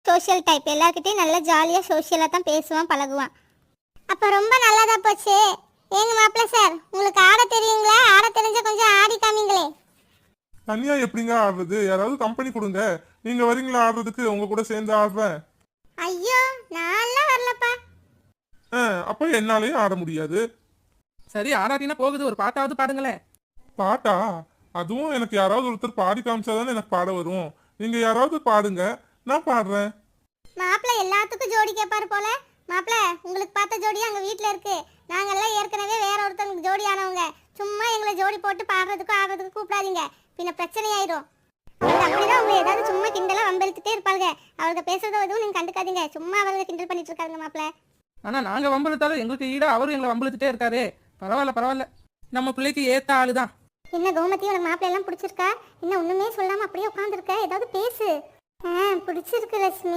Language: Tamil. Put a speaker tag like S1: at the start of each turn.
S1: சோஷியல் டைப், எல்லார்கிட்டையும் நல்லா ஜாலியாக சோஷியலாக தான் பேசுவான் பழகுவான். அப்போ ரொம்ப நல்லதா போச்சு. ஏங்க மாப்பிள்ள சார், உங்களுக்கு ஆட தெரியுங்களா? ஆட தெரிஞ்ச கொஞ்சம் ஆடி காமிங்களே.
S2: தனியா எப்படிங்க ஆடுறது? யாராவது கம்பெனி கொடுங்க. நீங்க வரீங்களா ஆடுறதுக்கு? உங்க கூட சேர்ந்து ஆடுறேன்.
S1: ஐயோ, நான்லாம் வரலப்பா.
S2: அப்ப என்னாலயும் ஆட முடியாது.
S3: சரி, ஆடாட்டினா போகுது, ஒரு பாட்டாவது பாடுங்களேன்.
S2: பாட்டா? அதுவும் எனக்கு யாராவது ஒருத்தர் பாடி காமிச்சாதானே எனக்கு பாட வரும். நீங்க யாராவது பாடுங்க, நான் பாடுறேன்.
S1: மாப்பிள்ள எல்லாத்துக்கும் ஜோடி கேட்பாரு போல. மாப்பிள்ள, உங்களுக்கு பார்த்த ஜோடி அங்க வீட்ல இருக்கு. நாங்கெல்லாம் ஏற்கனவே வேற ஒருத்தவங்களுக்கு ஜோடி ஆனவங்க. சும்மா எங்களை ஜோடி போட்டு பாடுறதுக்கும் ஆடுறதுக்கும் கூப்பிடாதீங்க, பின்ன பிரச்சனை ஆயிடும். அப்படிதான் அவங்க ஏதாவது சும்மா கிண்டலா வம்பெழுத்துட்டே இருப்பாங்க. அவங்க பேசுறத எதுவும் நீங்க கண்டுக்காதீங்க. சும்மா அவங்க கிண்டல் பண்ணிட்டு இருக்காங்க மாப்பிள்ள.
S3: ஆனா நாங்க வம்பழுத்தாலும் எங்களுக்கு ஈடா அவரும் எங்களை வம்பழுத்துட்டே இருக்காரு. பரவாயில்ல பரவாயில்ல, நம்ம பிள்ளைக்கு ஏத்த ஆளுதான்.
S1: என்ன கோமதி, உனக்கு மாப்பிள்ள எல்லாம் பிடிச்சிருக்கா? இன்னும் ஒண்ணுமே சொல்லாம அப்படியே உட்காந்துருக்க, ஏதாவது பேசு. பிடிச்சிருக்கு லட்சுமி.